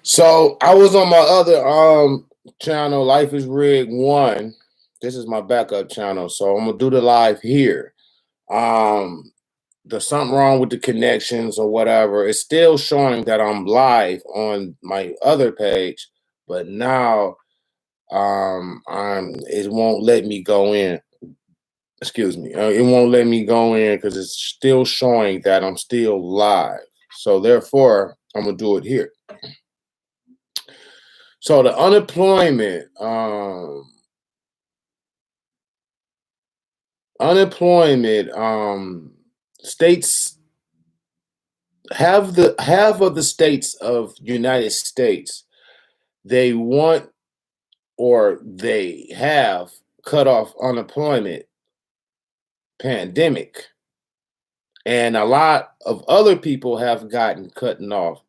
So I was on my other channel, Life is Rig 1. This is my backup channel. So I'm gonna do the live here. There's something wrong with the connections or whatever. It's still showing that I'm live on my other page, but now it won't let me go in. Excuse me. It won't let me go in because it's still showing that I'm still live. So therefore, I'm gonna do it here. So the unemployment states half of the states of United States, they want or they have cut off unemployment pandemic, and a lot of other people have gotten cutting off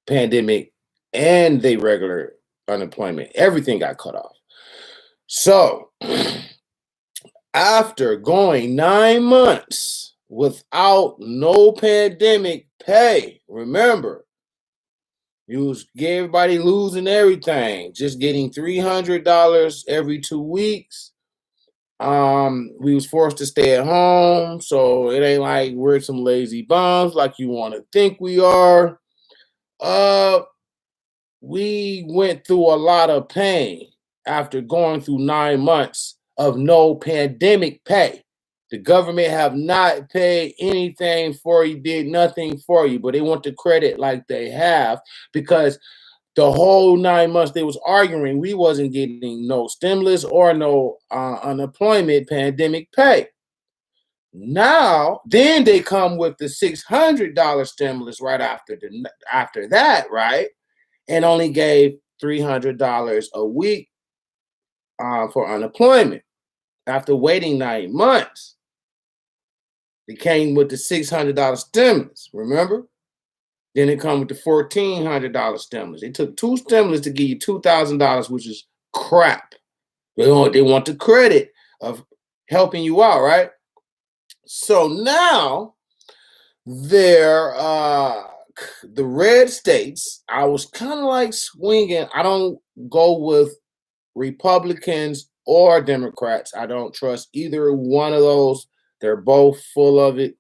pandemic and they regular unemployment. Everything got cut off. So after going 9 months without no pandemic pay, remember, everybody losing everything, just getting $300 every 2 weeks. We was forced to stay at home, so it ain't like we're some lazy bums like you want to think we are. We went through a lot of pain after going through 9 months of no pandemic pay. The government have not paid anything for you, did nothing for you, but they want the credit like they have because the whole 9 months they was arguing, we wasn't getting no stimulus or no unemployment pandemic pay. Now, then they come with the $600 stimulus right after that, right? And only gave $300 a week for unemployment after waiting 9 months. They came with the $600 stimulus, remember? Then it come with the $1,400 stimulus. They took 2 stimulus to give you $2,000, which is crap. They want the credit of helping you out, right? So now the red states, I was kind of like swinging. I don't go with Republicans or Democrats. I don't trust either one of those. They're both full of it,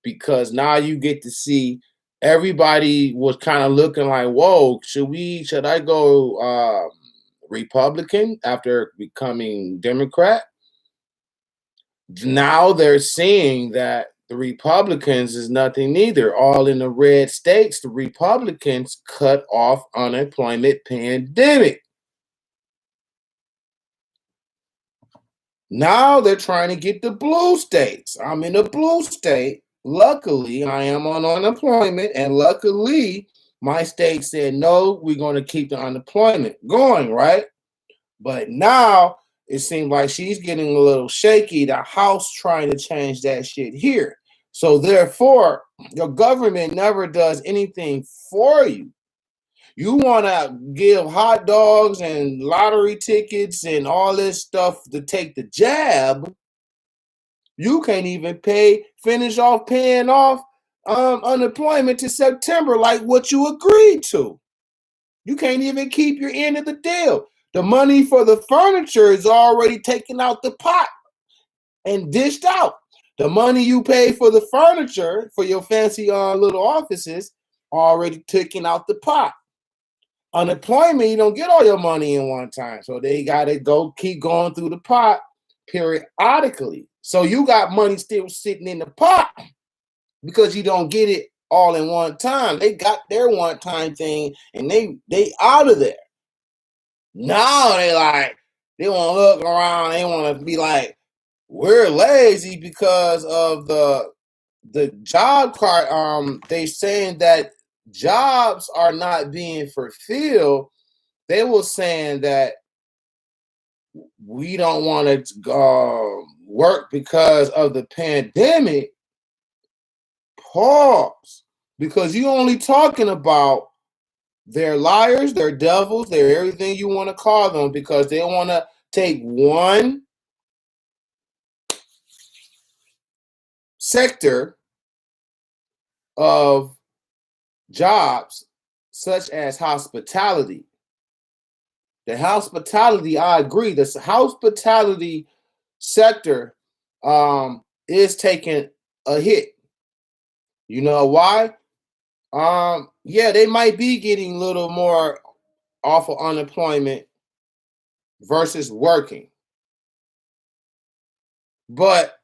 because now you get to see everybody was kind of looking like, whoa, should I go Republican after becoming Democrat? Now they're seeing that the Republicans is nothing neither. All in the red states, the Republicans cut off unemployment pandemic. Now they're trying to get the blue states. I'm in a blue state. Luckily, I am on unemployment, and luckily, my state said, no, we're going to keep the unemployment going, right? But now it seems like she's getting a little shaky. The House trying to change that shit here. So therefore, your government never does anything for you. You want to give hot dogs and lottery tickets and all this stuff to take the jab. You can't even finish off paying off unemployment to September like what you agreed to. You can't even keep your end of the deal. The money for the furniture is already taken out the pot and dished out. The money you pay for the furniture for your fancy little offices already taken out the pot. Unemployment, you don't get all your money in one time. So they got to keep going through the pot periodically. So you got money still sitting in the pot because you don't get it all in one time. They got their one-time thing and they out of there. Now they want to look around. They want to be like, we're lazy because of the job card. They saying that jobs are not being fulfilled they were saying that we don't want to work because of the pandemic. Pause. Because you only talking about they're liars, they're devils, they're everything you want to call them, because they want to take one sector of jobs, such as hospitality. The hospitality, I agree, the hospitality sector is taking a hit. You know why? Yeah, they might be getting a little more off of unemployment versus working. But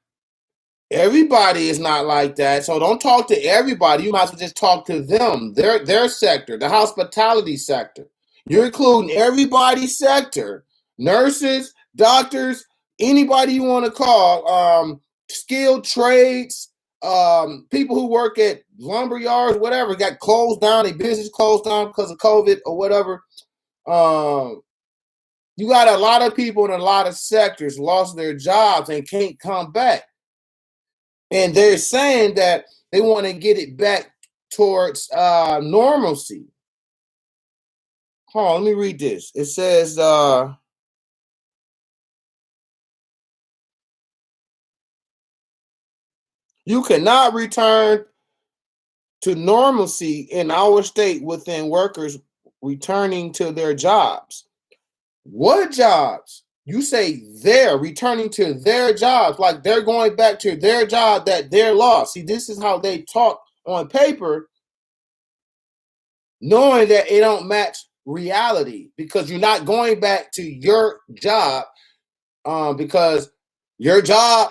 everybody is not like that. So don't talk to everybody. You might as well just talk to them, their sector, the hospitality sector. You're including everybody's sector, nurses, doctors, anybody you want to call, skilled trades, people who work at lumber yards, whatever, got closed down, their business closed down because of COVID or whatever. You got a lot of people in a lot of sectors lost their jobs and can't come back. And they're saying that they want to get it back towards normalcy. Hold on, let me read this. It says, you cannot return to normalcy in our state within workers returning to their jobs. What jobs? You say they're returning to their jobs, like they're going back to their job that they're lost. See, this is how they talk on paper, knowing that it don't match reality, because you're not going back to your job because your job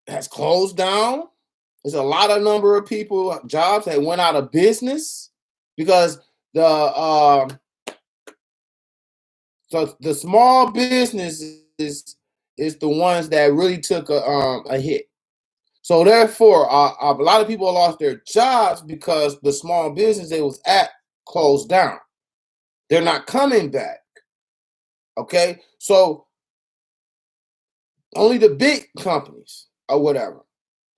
has closed down. There's a lot of number of people, jobs that went out of business because so the small businesses is the ones that really took a hit. So therefore, a lot of people lost their jobs because the small business they was at closed down. They're not coming back. Okay, so only the big companies or whatever.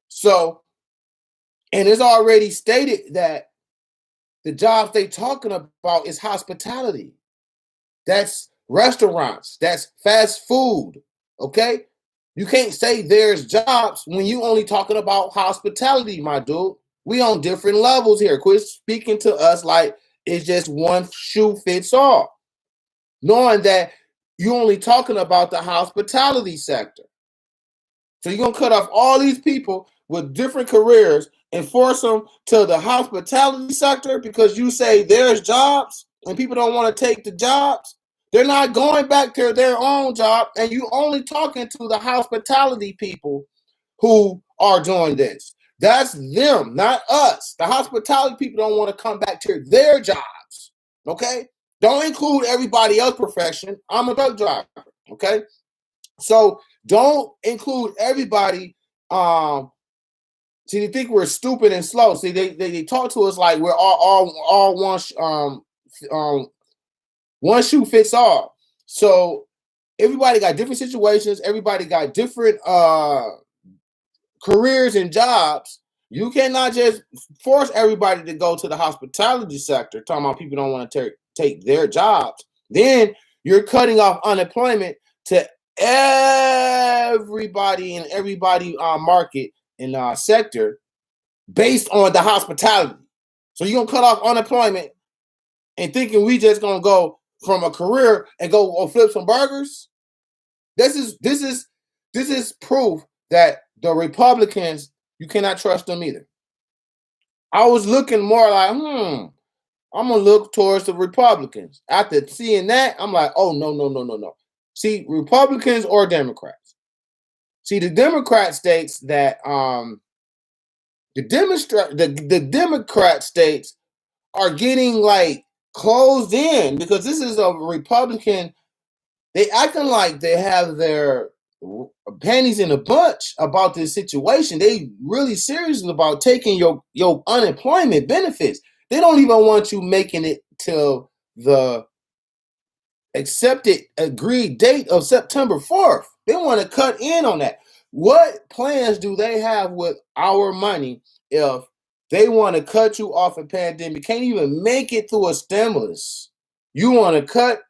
So, and it's already stated that the jobs they talking about is hospitality. That's restaurants. That's fast food. Okay, you can't say there's jobs when you only talking about hospitality, my dude. We on different levels here. Quit speaking to us like it's just one shoe fits all, knowing that you're only talking about the hospitality sector. So you're going to cut off all these people with different careers and force them to the hospitality sector because you say there's jobs and people don't want to take the jobs. They're not going back to their own job, and you only talking to the hospitality people who are doing this. That's them, not us. The hospitality people don't want to come back to their jobs, okay? Don't include everybody else's profession. I'm a truck driver, okay? So don't include everybody. See, they think we're stupid and slow. See, they talk to us like we're all one shoe fits all. So everybody got different situations. Everybody got different careers and jobs. You cannot just force everybody to go to the hospitality sector, talking about people don't want to take their jobs. Then you're cutting off unemployment to everybody in everybody market and sector based on the hospitality. So you're gonna cut off unemployment and thinking we just gonna go from a career and go flip some burgers. This is proof that the Republicans, you cannot trust them either. I was looking more like, I'm gonna look towards the Republicans. After seeing that, I'm like, oh no. See, Republicans or Democrats. See, the Democrat states that the Democrat states are getting like closed in because this is a Republican. They acting like they have their panties in a bunch about this situation. They really serious about taking your unemployment benefits. They don't even want you making it till the accepted agreed date of September 4th. They want to cut in on that. What plans do they have with our money if they want to cut you off a pandemic? Can't even make it through a stimulus. You want to cut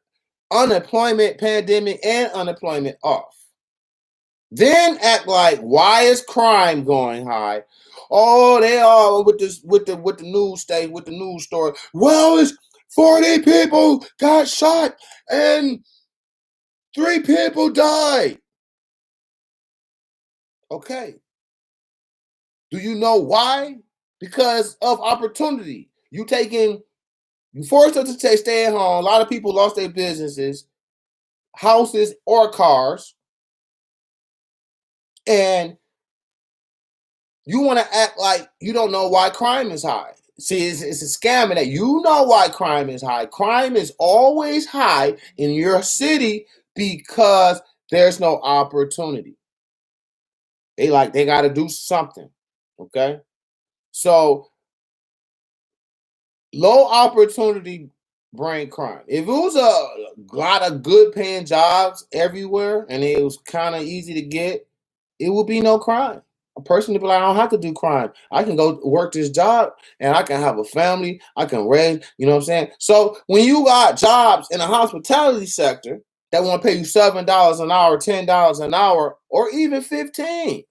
unemployment, pandemic, and unemployment off. Then act like, why is crime going high? Oh, they are with this with the news state, with the news story. Well, it's 40 people got shot and 3 people died. Okay. Do you know why? Because of opportunity. You forced us to stay at home. A lot of people lost their businesses, houses, or cars. And you want to act like you don't know why crime is high. See, it's a scam that you know why crime is high. Crime is always high in your city because there's no opportunity. They got to do something. Okay? So low opportunity bring crime. If it was a lot of good paying jobs everywhere and it was kind of easy to get, it would be no crime. A person would be like, I don't have to do crime. I can go work this job and I can have a family. I can raise, you know what I'm saying? So when you got jobs in the hospitality sector that want to pay you $7 an hour, $10 an hour, or even 15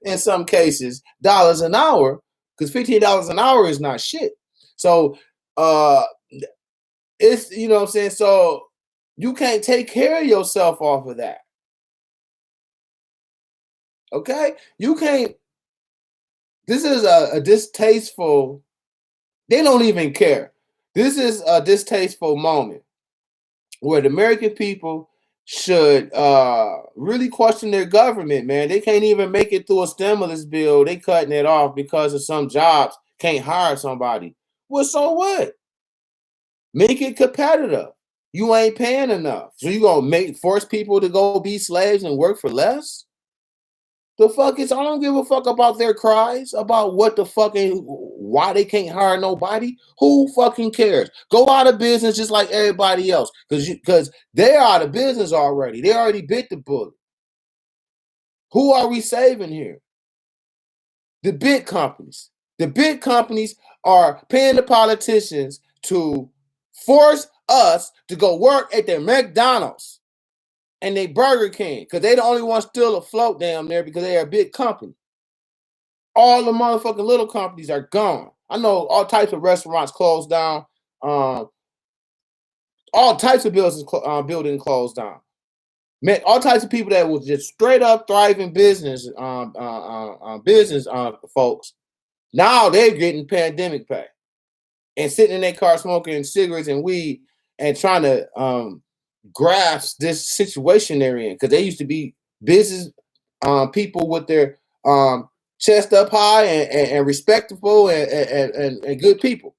in some cases, dollars an hour, because $15 an hour is not shit. So it's, you know what I'm saying? So you can't take care of yourself off of that. Okay? You can't. This is a distasteful, they don't even care. This is a distasteful moment where the American people should really question their government, man. They can't even make it through a stimulus bill. They cutting it off because of some jobs. Can't hire somebody. Well, so what? Make it competitive. You ain't paying enough. So you gonna force people to go be slaves and work for less? The fuck is, I don't give a fuck about their cries, about what the fucking, why they can't hire nobody. Who fucking cares? Go out of business just like everybody else. Because they're out of business already. They already bit the bullet. Who are we saving here? The big companies. The big companies are paying the politicians to force us to go work at their McDonald's and they Burger King, because they the only ones still afloat down there because they are a big company. All the motherfucking little companies are gone. I know all types of restaurants closed down. All types of buildings closed down. Man, all types of people that was just straight up thriving business, folks. Now they're getting pandemic pay and sitting in their car smoking cigarettes and weed and trying to grasp this situation they're in, because they used to be business people with their chest up high and respectable and good people.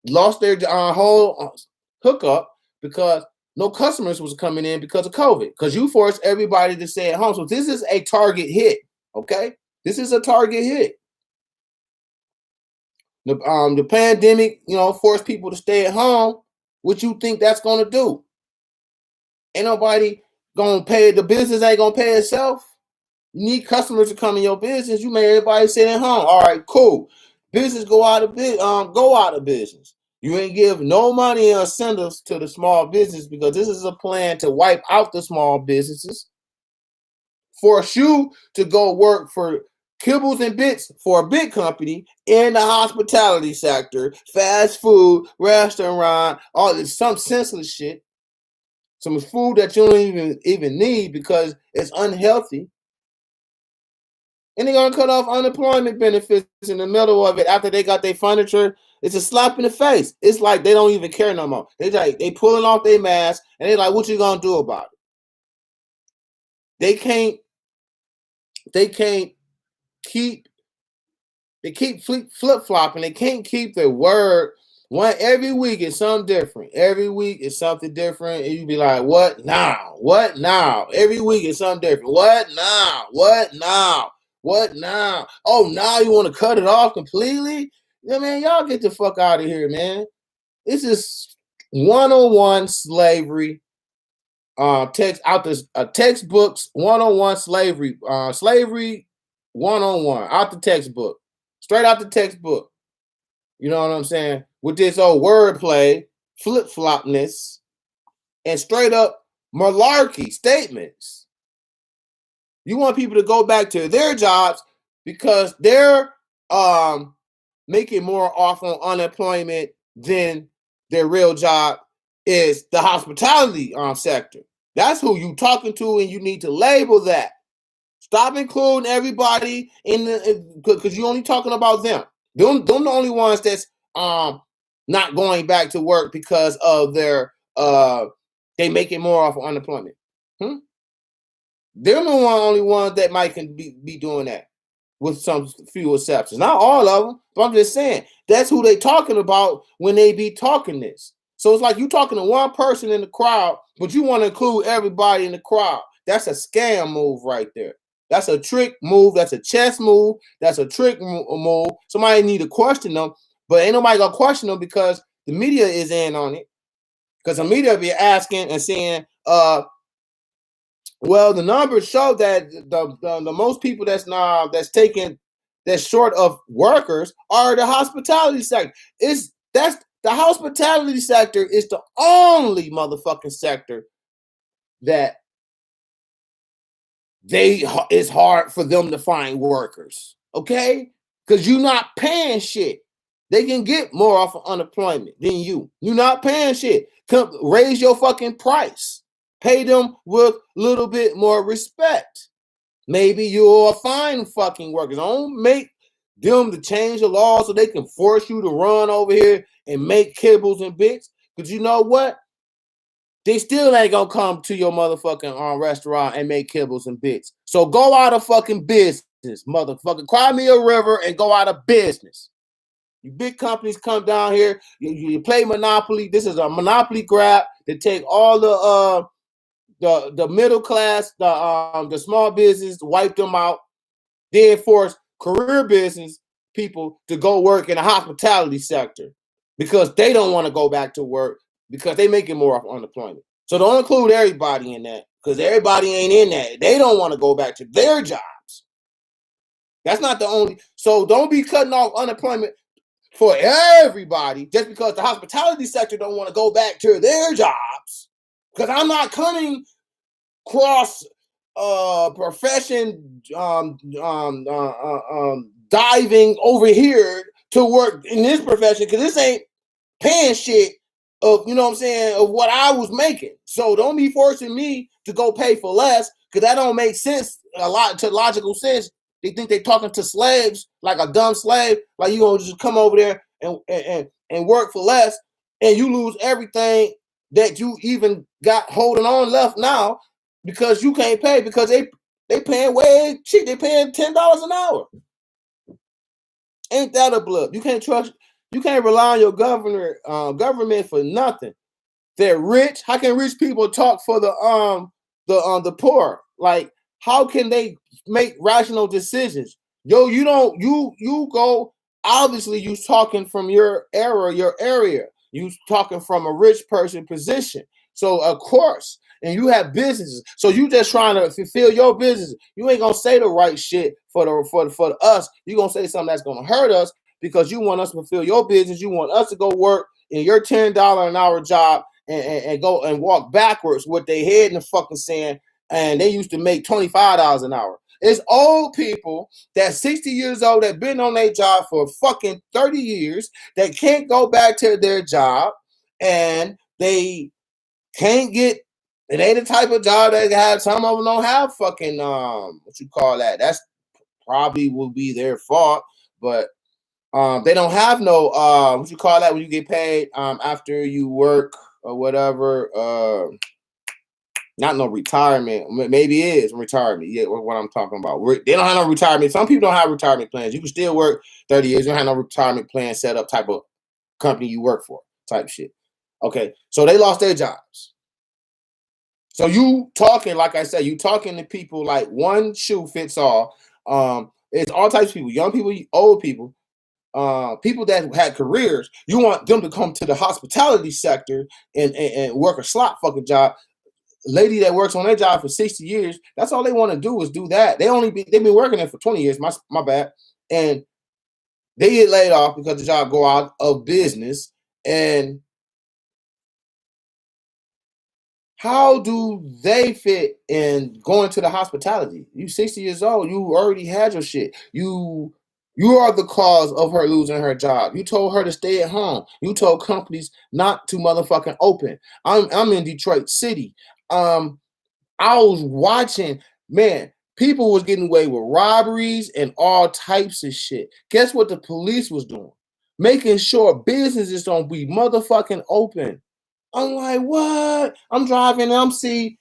Lost their whole hookup because no customers was coming in because of COVID, because you forced everybody to stay at home. So this is a target hit. Okay, this is a target hit. The pandemic, forced people to stay at home. What you think that's gonna do? Ain't nobody gonna pay. The business ain't gonna pay itself. You need customers to come in your business. You made everybody sit at home. All right, cool. Business go out of business. You ain't give no money or incentives to the small business, because this is a plan to wipe out the small businesses. Force you to go work for kibbles and bits for a big company in the hospitality sector, fast food, restaurant, all this some senseless shit. Some food that you don't even need because it's unhealthy. And they're gonna cut off unemployment benefits in the middle of it after they got their furniture. It's a slap in the face. It's like they don't even care no more. They pulling off their mask and they're like, what you gonna do about it? They can't keep flip-flopping. They can't keep their word. Every week is something different. Every week is something different. And you be like, what now? What now? Every week is something different. What now? What now? What now? Oh, now you want to cut it off completely? Yeah, man, y'all get the fuck out of here, man. This is 101 slavery. text out the textbooks 101 slavery, slavery 101 out the textbook, straight out the textbook. You know what I'm saying? With this old wordplay, flip flopness, and straight up malarkey statements. You want people to go back to their jobs because they're making more off on unemployment than their real job is the hospitality sector. That's who you talking to, and you need to label that. Stop including everybody in the, because you're only talking about them. Them the only ones that's not going back to work because of their they making more off of unemployment. They're the only ones that might can be doing that, with some few exceptions. Not all of them, but I'm just saying that's who they talking about when they be talking this. So it's like you talking to one person in the crowd, but you want to include everybody in the crowd. That's a scam move right there. That's a trick move. That's a chess move. That's a trick move. Somebody need to question them, but ain't nobody gonna question them because the media is in on it. Because the media be asking and saying, well, the numbers show that the most people that's short of workers are the hospitality sector. That's the hospitality sector is the only motherfucking sector that it's hard for them to find workers. Okay? Because you're not paying shit. They can get more off of unemployment than you. You're not paying shit. Come raise your fucking price. Pay them with a little bit more respect. Maybe you'll find fucking workers. Don't make them to change the law so they can force you to run over here and make kibbles and bits. Because you know what? They still ain't gonna come to your motherfucking restaurant and make kibbles and bits. So go out of fucking business, motherfucker. Cry me a river and go out of business. You big companies come down here, you play Monopoly. This is a Monopoly grab to take all the middle class, the small business, wipe them out, then force career business people to go work in the hospitality sector because they don't want to go back to work because they making more off unemployment. So don't include everybody in that because everybody ain't in that. They don't want to go back to their jobs. That's not the only. So don't be cutting off unemployment for everybody just because the hospitality sector don't want to go back to their jobs. Because I'm not coming cross profession diving over here to work in this profession because this ain't paying shit of, you know what I'm saying, of what I was making. So don't be forcing me to go pay for less because that don't make sense a lot to logical sense. They think they're talking to slaves like a dumb slave, like you gonna just come over there and work for less and you lose everything that you even got holding on left now because you can't pay because they paying way cheap. They paying $10 an hour. Ain't that a blip? You can't rely on your government for nothing. They're rich. How can rich people talk for the poor? Like, how can they make rational decisions? Yo, you go, obviously you talking from your area. You talking from a rich person position. So of course, and you have businesses. So you just trying to fulfill your business. You ain't gonna say the right shit for us. You gonna say something that's gonna hurt us because you want us to fulfill your business. You want us to go work in your $10 an hour job and go and walk backwards with their head in the fucking sand. And they used to make $25 an hour. It's old people that's 60 years old that been on their job for fucking 30 years that can't go back to their job and they can't get. It ain't the type of job that have. Some of them don't have fucking what you call that. That's probably will be their fault, but they don't have no what you call that when you get paid after you work or whatever. Not no retirement. Maybe it is retirement. Yeah, what I'm talking about. They don't have no retirement. Some people don't have retirement plans. You can still work 30 years. You don't have no retirement plan set up type of company you work for type shit. Okay, so they lost their jobs. So you talking, like I said, you talking to people like one shoe fits all. It's all types of people, young people, old people, people that had careers. You want them to come to the hospitality sector and work a slot fucking job. lady that works on their job for 60 years, that's all they want to do is do that. They've been working there for 20 years, my bad. And they get laid off because the job go out of business. And how do they fit in going to the hospitality? You 60 years old, you already had your shit. You are the cause of her losing her job. You told her to stay at home. You told companies not to motherfucking open. I'm in Detroit City. I was watching, man, people was getting away with robberies and all types of shit. Guess what the police was doing? Making sure businesses don't be motherfucking open. I'm like, what? I'm driving, I'm see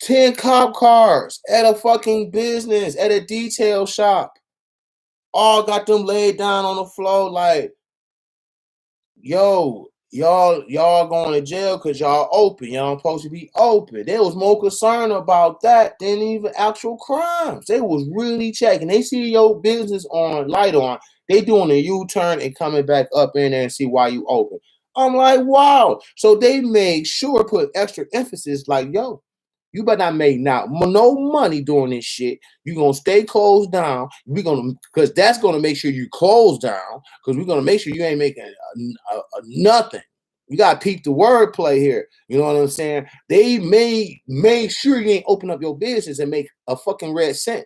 10 cop cars at a fucking business, at a detail shop. All got them laid down on the floor like, yo, y'all going to jail because y'all open. Y'all supposed to be open. They was more concerned about that than even actual crimes. They was really checking. They see your business on, light on. They doing a U-turn and coming back up in there and see why you open. I'm like, wow. So they made sure put extra emphasis like, yo, you better not make no money doing this shit. You're going to stay closed down. We're going to, because that's going to make sure you close down, because we're going to make sure you ain't making nothing. You got to peep the wordplay here. You know what I'm saying? They made sure you ain't open up your business and make a fucking red cent.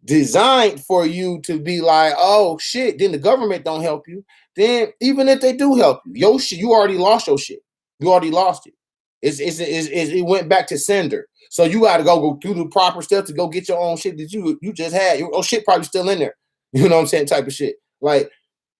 Designed for you to be like, oh shit, then the government don't help you. Then even if they do help you, your shit, you already lost your shit. You already lost it. It went back to sender. So you got to go through the proper steps to go get your own shit that you just had. Your shit probably still in there. You know what I'm saying? Type of shit. Like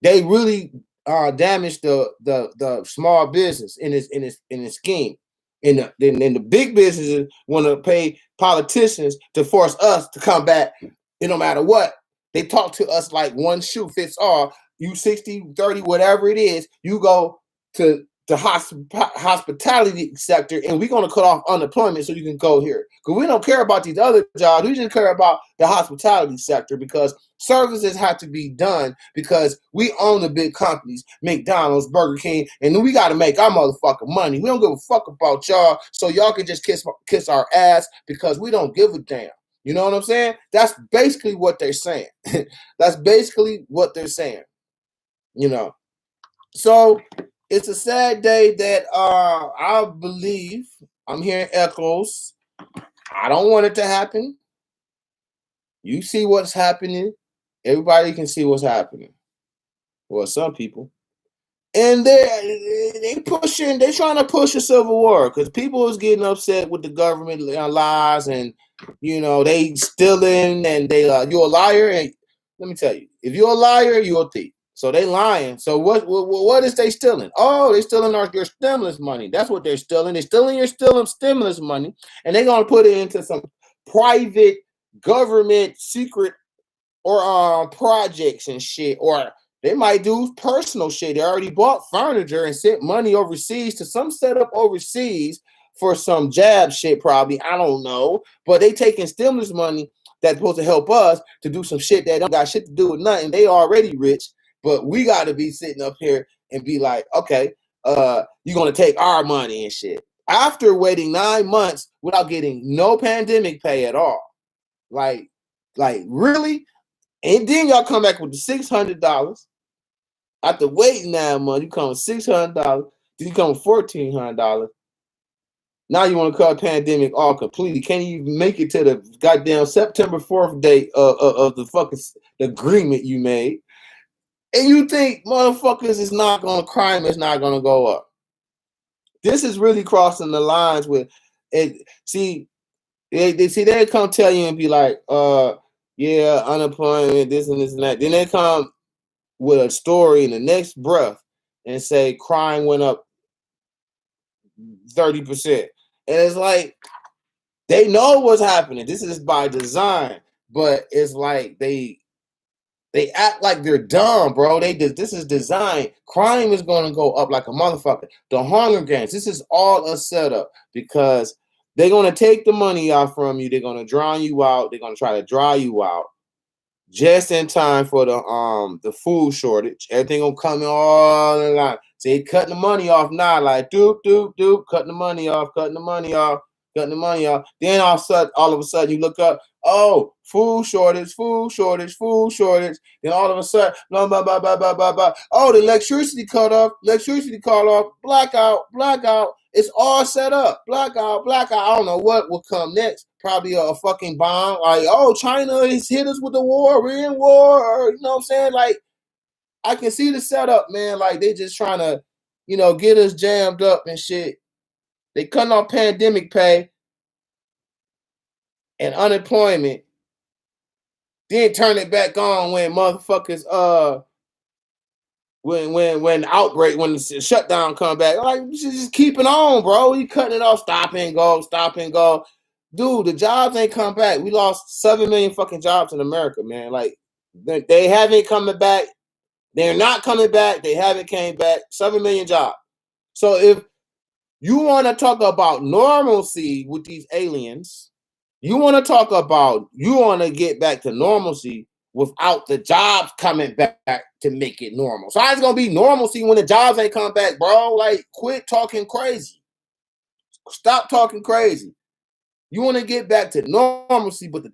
they really damaged the small business in this scheme. And the big businesses want to pay politicians to force us to come back. It no matter what. They talk to us like one shoe fits all. You 60, 30, whatever it is, you go to the hospitality sector, and we're going to cut off unemployment so you can go here. Because we don't care about these other jobs. We just care about the hospitality sector, because services have to be done, because we own the big companies, McDonald's, Burger King, and then we got to make our motherfucking money. We don't give a fuck about y'all, so y'all can just kiss our ass because we don't give a damn. You know what I'm saying? That's basically what they're saying. That's basically what they're saying. You know. So it's a sad day that I believe I'm hearing echoes. I don't want it to happen. You see what's happening. Everybody can see what's happening. Well, some people. And they're trying to push a civil war, because people is getting upset with the government lies, and they stealing, and you're a liar. And let me tell you, if you're a liar, you're a thief. So they lying. So what is they stealing? Oh, they stealing your stimulus money. That's what they're stealing. They're stealing your stimulus money, and they're gonna put it into some private government secret or projects and shit, or they might do personal shit. They already bought furniture and sent money overseas to some setup overseas for some jab shit, probably. I don't know. But they taking stimulus money that's supposed to help us to do some shit that don't got shit to do with nothing. They already rich, but we got to be sitting up here and be like, okay, you're going to take our money and shit. After waiting 9 months without getting no pandemic pay at all. Like really? And then y'all come back with the $600. After waiting 9 months, you come with $600. Then you come with $1,400. Now you want to cut pandemic all completely. Can't even make it to the goddamn September 4th date of the fucking agreement you made. And you think motherfuckers is not going to, crime is not going to go up. This is really crossing the lines with it. See, they come tell you and be like, yeah, unemployment, this and this and that. Then they come with a story in the next breath and say crime went up 30%. And it's like, they know what's happening. This is by design, but it's like they act like they're dumb, bro. This is design. Crime is going to go up like a motherfucker. The Hunger Games, this is all a setup, because they're going to take the money out from you. They're going to drown you out. They're going to try to dry you out just in time for the food shortage. Everything gonna come in all in line. See, cutting the money off now, like doop, doop, doop, cutting the money off, cutting the money off, cutting the money off. Then all of a sudden, you look up, oh, food shortage, food shortage, food shortage. Then all of a sudden, blah, blah, blah, blah, blah, blah, blah. Oh, the electricity cut off, blackout, blackout. It's all set up, blackout, blackout. I don't know what will come next. Probably a fucking bomb. Like, oh, China has hit us with the war. We're in war. Or, you know what I'm saying? Like, I can see the setup, man. Like, they just trying to, get us jammed up and shit. They cutting off pandemic pay and unemployment. Then turn it back on when motherfuckers when the outbreak, when the shutdown come back. Like, just keep it on, bro. You cutting it off, stop and go, stop and go. Dude, the jobs ain't come back. We lost 7 million fucking jobs in America, man. Like, they haven't coming back. They're not coming back. They haven't came back. 7 million jobs. So if you want to talk about normalcy with these aliens, you want to get back to normalcy without the jobs coming back to make it normal. So how's it going to be normalcy when the jobs ain't come back, bro? Like, quit talking crazy. Stop talking crazy. You want to get back to normalcy, but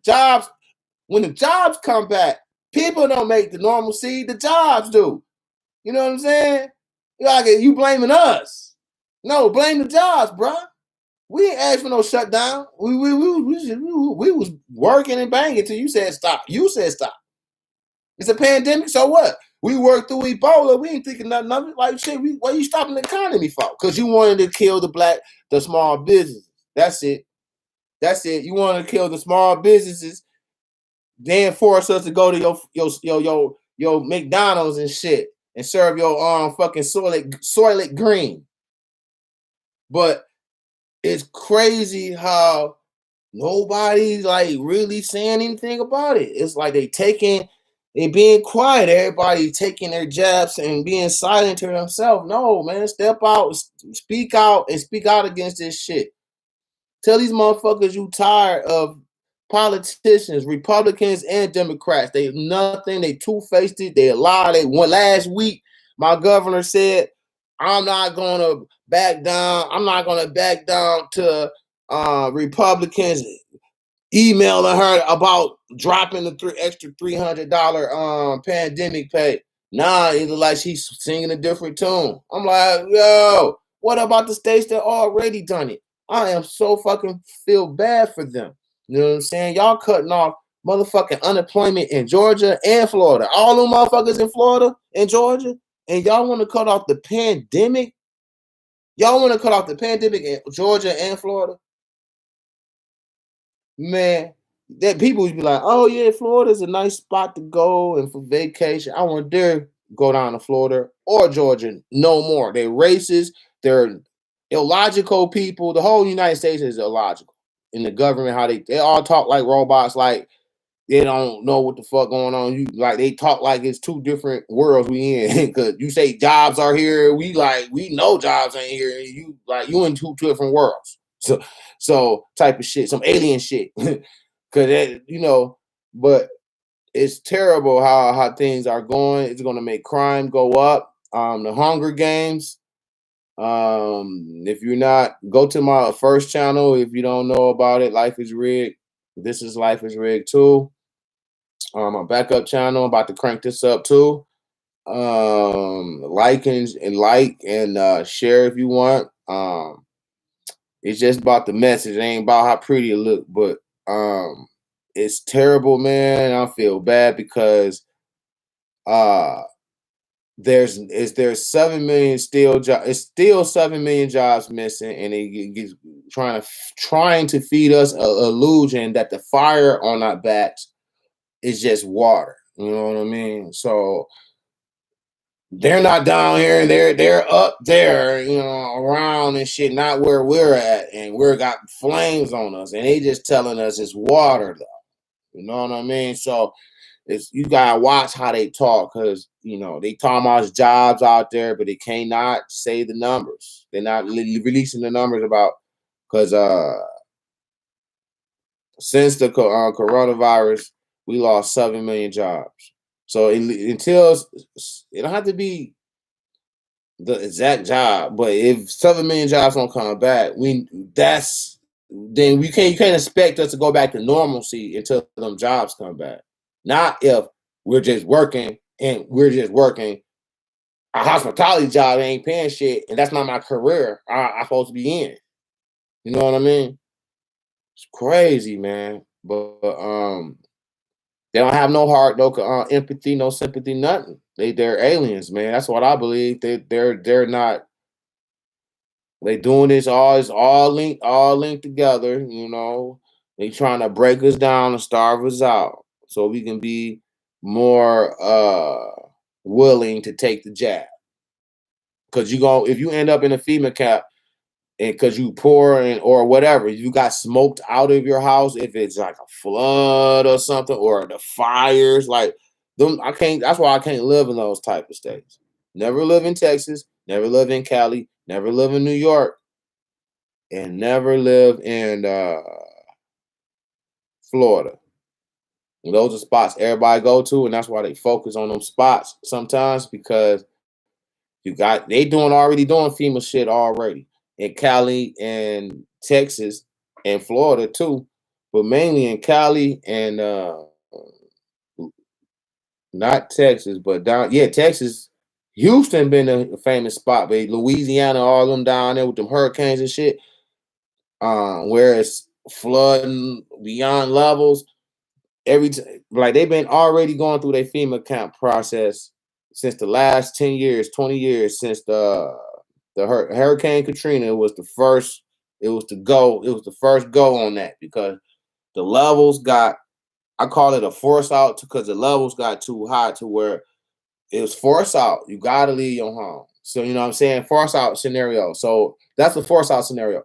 when the jobs come back, people don't make the normalcy, the jobs do. You know what I'm saying? Like, you blaming us. No, blame the jobs, bro. We ain't asked for no shutdown. We was working and banging till you said stop. You said stop. It's a pandemic, so what? We worked through Ebola. We ain't thinking nothing of it. Like, shit, what are you stopping the economy for? Because you wanted to kill the small businesses. That's it. You wanted to kill the small businesses, then force us to go to your McDonald's and shit and serve your fucking soylent green. But it's crazy how nobody's like really saying anything about it. It's like they being quiet. Everybody taking their jabs and being silent to themselves. No, man, step out, speak out against this shit. Tell these motherfuckers you tired of politicians, Republicans and Democrats. They nothing. They two-faced it. They lie. They went last week. My governor said, I'm not going to back down. I'm not going to back down to Republicans emailing her about dropping the extra $300 pandemic pay. Nah, it look like she's singing a different tune. I'm like, yo, what about the states that already done it? I am so fucking feel bad for them. You know what I'm saying? Y'all cutting off motherfucking unemployment in Georgia and Florida. All them motherfuckers in Florida and Georgia. And y'all want to cut off the pandemic? Y'all want to cut off the pandemic in Georgia and Florida? Man, that people would be like, oh yeah, Florida's a nice spot to go and for vacation. I want to dare go down to Florida or Georgia no more. They're racist. They're illogical people. The whole United States is illogical. In the government, how they all talk like robots, like they don't know what the fuck going on. You like they talk like it's two different worlds we in. Because you say jobs are here, we know jobs ain't here. And you in two different worlds. So type of shit, some alien shit. Cause but it's terrible how things are going. It's gonna make crime go up. The Hunger Games. If you're not, go to my first channel. If you don't know about it, Life is Rigged. This is Life is Rigged too. My backup channel. I'm about to crank this up too. Like and share if you want. It's just about the message. It ain't about how pretty it look, but it's terrible, man. I feel bad because there's 7 million it's still 7 million jobs missing, and it gets trying to feed us a illusion that the fire on our backs is just water. You know what I mean? So they're not down here, and they're up there, around and shit, not where we're at, and we're got flames on us, and they just telling us it's water though. You know what I mean? So you gotta watch how they talk, because they talking about jobs out there, but they cannot say the numbers. They're not releasing the numbers about, because since the coronavirus, we lost 7 million jobs. So until it don't have to be the exact job. But if 7 million jobs don't come back, then you can't expect us to go back to normalcy until them jobs come back. Not if we're just working a hospitality job that ain't paying shit, and that's not my career. I'm supposed to be in. You know what I mean? It's crazy, man. But they don't have no heart, no empathy, no sympathy, nothing. They're aliens, man. That's what I believe. They're not. They doing this all. It's all linked together. You know, they trying to break us down and starve us out, so we can be more willing to take the jab. Because if you end up in a FEMA cap, and because you poor and or whatever, you got smoked out of your house, if it's like a flood or something, or the fires, like them, I can't. That's why I can't live in those type of states. Never live in Texas, never live in Cali, never live in New York, and never live in Florida. And those are spots everybody go to, and that's why they focus on them spots sometimes, because already doing FEMA shit already in Cali and Texas and Florida too, but mainly in Cali and not Texas, but Texas. Houston been a famous spot, but Louisiana, all them down there with them hurricanes and shit, where it's flooding beyond levels. Like they've been already going through their FEMA camp process since the last 10 years, 20 years, since the Hurricane Katrina was the first. It was the first go on that, because the levels got. I call it a force out because the levels got too high to where it was force out. You gotta leave your home. So you know what I'm saying? Force out scenario. So that's the force out scenario.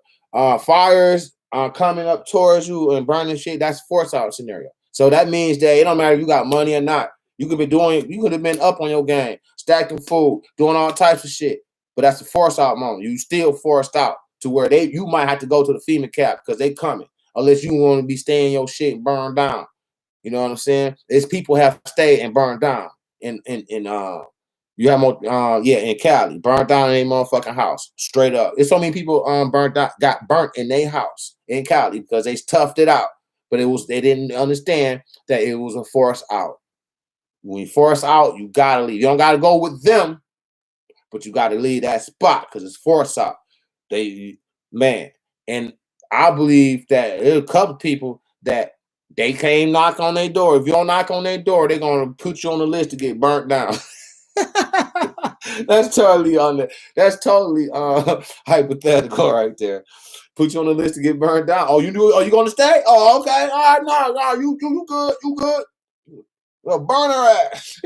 Fires coming up towards you and burning shit. That's force out scenario. So that means that it don't matter if you got money or not. You could have been up on your game, stacking food, doing all types of shit. But that's the force out moment. You still forced out to where you might have to go to the FEMA cap because they coming. Unless you want to be staying your shit and burn down. You know what I'm saying? It's people have to stay and burn down. In you have more in Cali, burned down in a motherfucking house. Straight up. It's so many people got burnt in their house in Cali because they toughed it out. But they didn't understand that it was a force out. When you force out, you gotta leave. You don't gotta go with them, but you gotta leave that spot because it's force out. Man, and I believe that there's a couple people that they came knock on their door. If you don't knock on their door, they're gonna put you on the list to get burnt down. That's totally That's totally hypothetical right there. Put you on the list to get burned down. Oh, you do? Are you gonna stay? Oh, okay. All right, no, you good, you good. Well, burn her ass.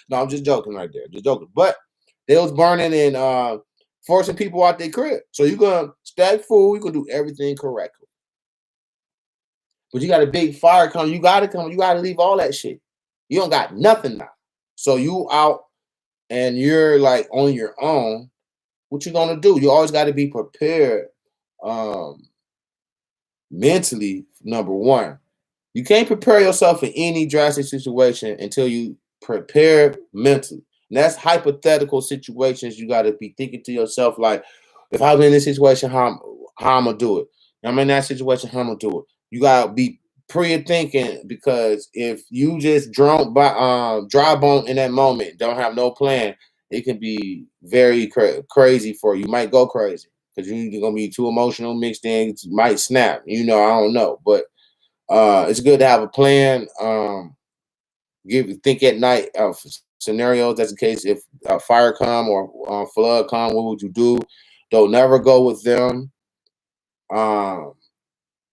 No, I'm just joking right there. Just joking. But they was burning and forcing people out their crib. So you're gonna stack food, you gonna do everything correctly. But you got a big fire coming, you gotta leave all that shit. You don't got nothing now. So you out and you're like on your own. What you gonna do? You always gotta be prepared mentally, number one. You can't prepare yourself for any drastic situation until you prepare mentally. And that's hypothetical situations. You got to be thinking to yourself, like, if I'm in this situation, how I'm going to do it. I'm in that situation, how I'm going to do it. You got to be pre-thinking, because if you just dry bone in that moment, don't have no plan, it can be very crazy for you. You might go crazy because you're going to be too emotional, mixed in, might snap. I don't know. But it's good to have a plan. Think at night of scenarios. That's the case. If a fire come or flood come, what would you do? Don't never go with them.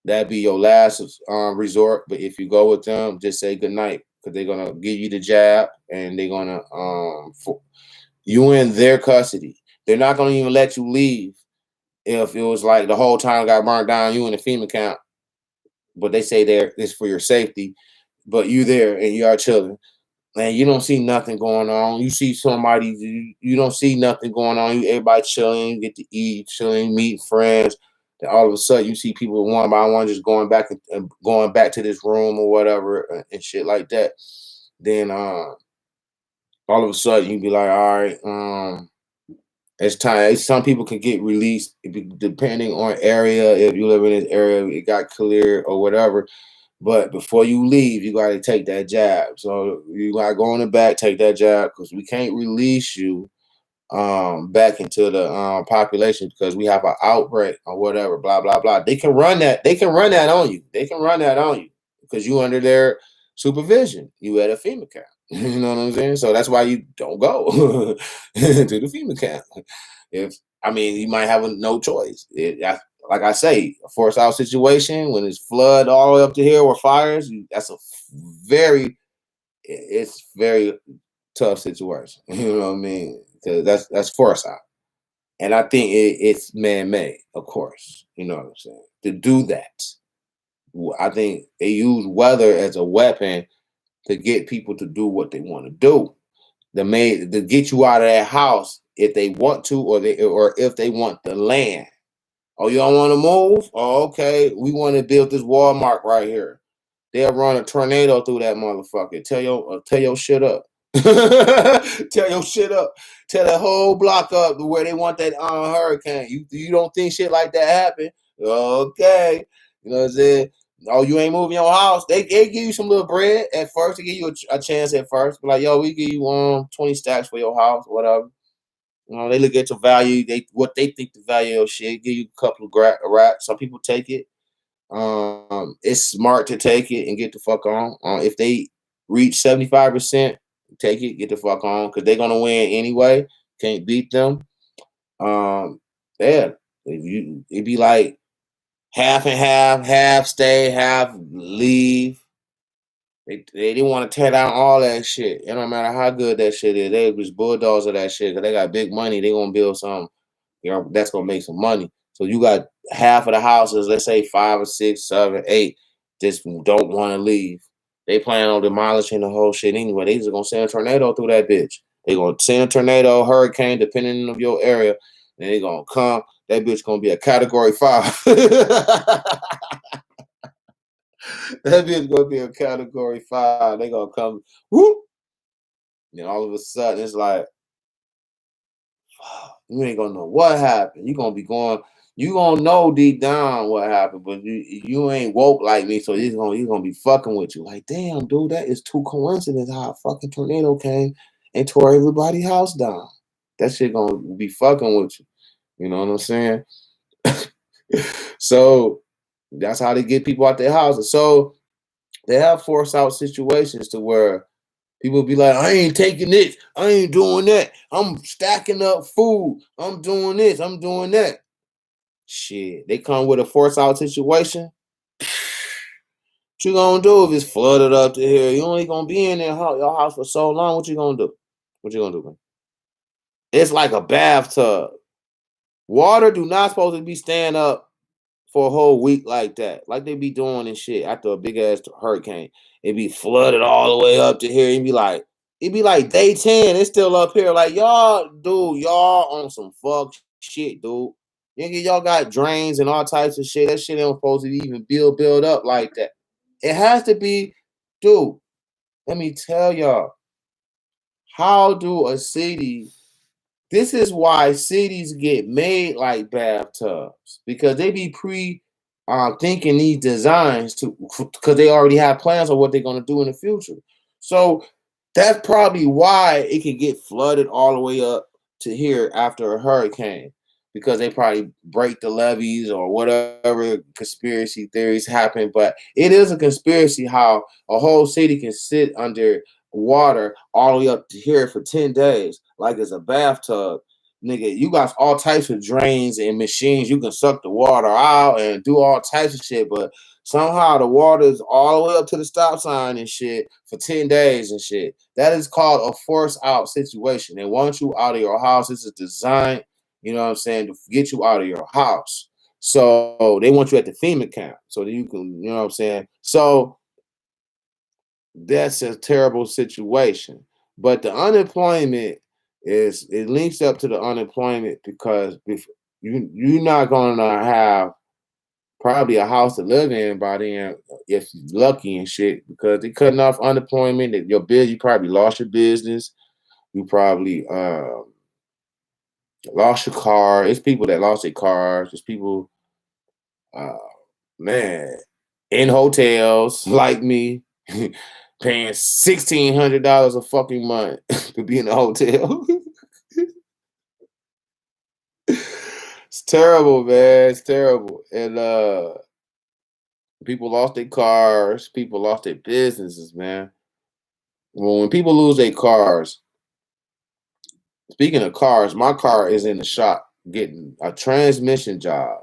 That'd be your last resort. But if you go with them, just say good night, because they're gonna give you the jab and they're gonna you in their custody. They're not gonna even let you leave if it was like the whole time got burned down. You in the FEMA camp, but they say it's for your safety. But you there and you are chilling, and you don't see nothing going on. You see somebody, you don't see nothing going on. Everybody chilling, you get to eat, chilling, meet friends. Then all of a sudden, you see people one by one just going back and going back to this room or whatever and shit like that. Then all of a sudden, you be like, all right, It's time. Some people can get released depending on area. If you live in this area, it got cleared or whatever. But before you leave, you got to take that jab. So you got to go in the back, take that jab because we can't release you back into the population because we have an outbreak or whatever. Blah blah blah. They can run that. They can run that on you. They can run that on you because you under their supervision. You at a FEMA camp. You know what I'm saying? So that's why you don't go to the FEMA camp. If I mean, you might have no choice. Like I say, a forced out situation when it's flood all the way up to here or fires. That's a very, it's very tough situation. You know what I mean? Because that's forced out, and I think it's man made, of course. You know what I'm saying? To do that, I think they use weather as a weapon to get people to do what they want to do. They made to get you out of that house if they want to, or if they want the land. Oh, you don't want to move? Oh, okay. We want to build this Walmart right here. They'll run a tornado through that motherfucker. Tell your shit up. Tell your shit up. Tell that whole block up to where they want that hurricane. You don't think shit like that happen? Okay. You know what I'm saying? Oh, you ain't moving your house. They give you some little bread at first. They give you a chance at first. But like, yo, we give you 20 stacks for your house, whatever. You know, they look at your value. What they think the value of your shit. Give you a couple of racks. Some people take it. It's smart to take it and get the fuck on. If they reach 75%, take it, get the fuck on, because they're gonna win anyway. Can't beat them. Yeah, it'd be like half and half stay, half leave. They didn't want to tear down all that shit. It don't matter how good that shit is. They just bulldozer that shit because they got big money. They gonna build something, that's gonna make some money. So you got half of the houses, let's say 5 or 6, 7, 8, just don't want to leave. They plan on demolishing the whole shit anyway. They just gonna send a tornado through that bitch. They gonna send a tornado, hurricane, depending on your area, and they gonna come. That bitch gonna be a category 5. That bitch gonna be a category 5. They gonna come, whoop, and all of a sudden it's like, you ain't gonna know what happened. You gonna be going. You gonna know deep down what happened, but you ain't woke like me, so he's gonna be fucking with you. Like, damn, dude, that is too coincidence how a fucking tornado came and tore everybody's house down. That shit gonna be fucking with you. You know what I'm saying? So that's how they get people out their houses. So they have forced out situations to where people be like, I ain't taking this. I ain't doing that. I'm stacking up food. I'm doing this. I'm doing that. Shit. They come with a force out situation. What you gonna do if it's flooded up to here? You only gonna be in your house for so long. What you gonna do? What you gonna do, man? It's like a bathtub. Water do not supposed to be staying up for a whole week like that. Like they be doing and shit after a big ass hurricane. It be flooded all the way up to here. It be like day 10. It's still up here. Like y'all, dude, y'all on some fuck shit, dude. Nigga, y'all got drains and all types of shit. That shit ain't supposed to even build up like that. It has to be, dude. Let me tell y'all, how do a city this is why cities get made like bathtubs because they be thinking these designs to because they already have plans on what they're gonna do in the future. So that's probably why it can get flooded all the way up to here after a hurricane because they probably break the levees or whatever conspiracy theories happen. But it is a conspiracy how a whole city can sit under water all the way up to here for 10 days like it's a bathtub. Nigga, you got all types of drains and machines. You can suck the water out and do all types of shit, but somehow the water is all the way up to the stop sign and shit for 10 days and shit. That is called a force out situation. They want you out of your house. This is designed, you know what I'm saying, to get you out of your house. So they want you at the FEMA camp so that you can, you know what I'm saying? So that's a terrible situation. But the unemployment it links up to the unemployment because if you're not gonna have probably a house to live in by then if you're lucky and shit because they're cutting off unemployment. That your bill, you probably lost your business. You probably Lost your car. It's people that lost their cars. It's people, uh, man, in hotels like me, paying $1,600 a fucking month to be in a hotel. It's terrible, man. It's terrible. And people lost their cars. People lost their businesses, man. Well, when people lose their cars, speaking of cars, my car is in the shop getting a transmission job.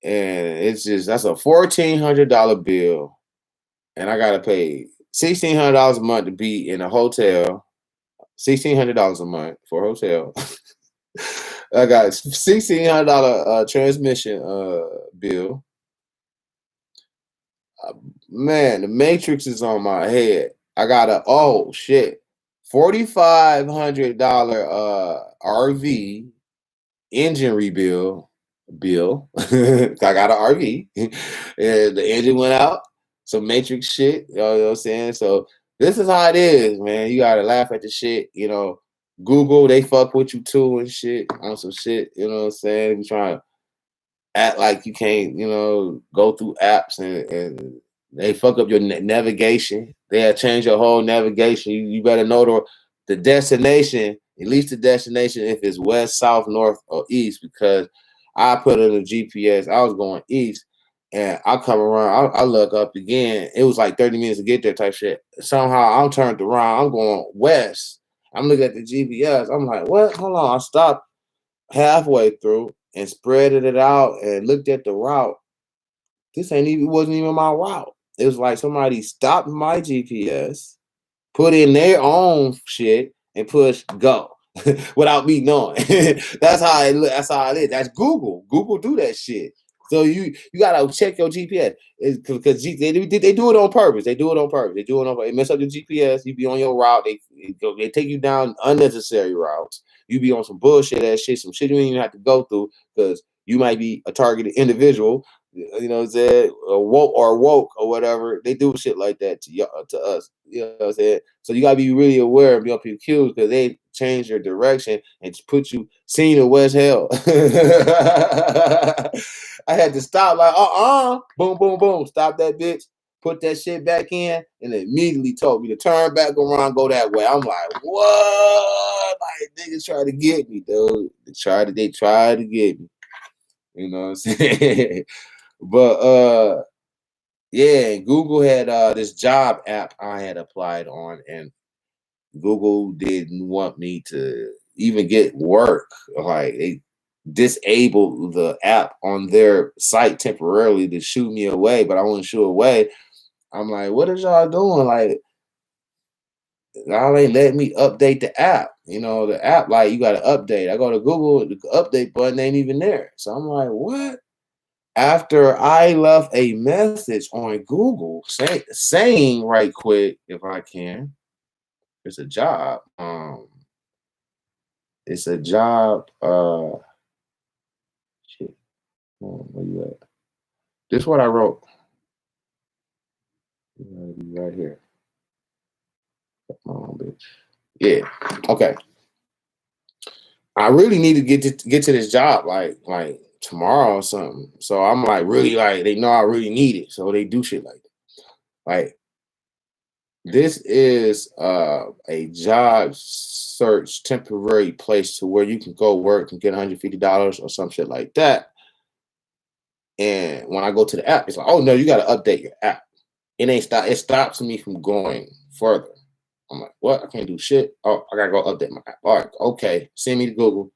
And it's just that's a $1,400 bill. And I gotta pay $1,600 a month to be in a hotel. $1,600 a month for a hotel. I got $1,600 transmission bill. Man, the matrix is on my head. I got a oh shit, $4,500 RV engine rebuild bill. I got an RV and the engine went out. Some matrix shit. You know what I'm saying? So this is how it is, man. You gotta laugh at the shit, you know. Google, they fuck with you too and shit on some shit, you know what I'm saying? We trying to act like you can't, you know, go through apps and they fuck up your navigation. They'll change your whole navigation. You better know the destination, at least the destination, if it's west, south, north, or east, because I put in a GPS. I was going east and I come around, I look up again. It was like 30 minutes to get there type shit. Somehow I'm turned around, I'm going west. I'm looking at the GPS. I'm like, what? Hold on. I stopped halfway through and spreaded it out and looked at the route. This ain't even wasn't even my route. It was like somebody stopped my GPS, put in their own shit, and push go without me knowing. That's how it look. That's how it is. That's Google. Google do that shit. So you gotta check your GPS because they do it on purpose. They do it on purpose. They do it on purpose. They mess up the GPS. You be on your route. They take you down unnecessary routes. You be on some bullshit ass shit, some shit you don't even have to go through because you might be a targeted individual. You know what I'm saying? Or woke or whatever. They do shit like that to us. You know what I'm saying? So you gotta be really aware of your PQs because they change your direction and put you seen in West Hell. I had to stop like boom, boom, boom, stop that bitch, put that shit back in, and immediately told me to turn back around, go that way. I'm like, what? Like niggas try to get me, dude. They tried to get me. You know what I'm saying? But yeah, Google had this job app I had applied on, and Google didn't want me to even get work. Like they disabled the app on their site temporarily to shoot me away, but I wouldn't shoot away. I'm like, what is y'all doing? Like, y'all ain't letting me update the app. You know, the app, like, you got to update. I go to Google, the update button ain't even there. So I'm like, what? After I left a message on Google saying right quick, if I can, it's a job. It's a job. Shit. Where you at? This is what I wrote. Right here. Come on, bitch. Yeah. Okay. I really need to get to this job like tomorrow or something. So I'm like really like they know I really need it. So they do shit like that. Like this is a job search temporary place to where you can go work and get $150 or some shit like that. And when I go to the app, it's like, oh no, you got to update your app. It stops me from going further. I'm like, what? I can't do shit. Oh, I gotta go update my app. All right, okay. Send me to Google.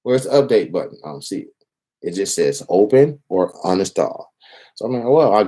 Where's the update button? I don't see it. It just says open or uninstall. So I'm like, well, I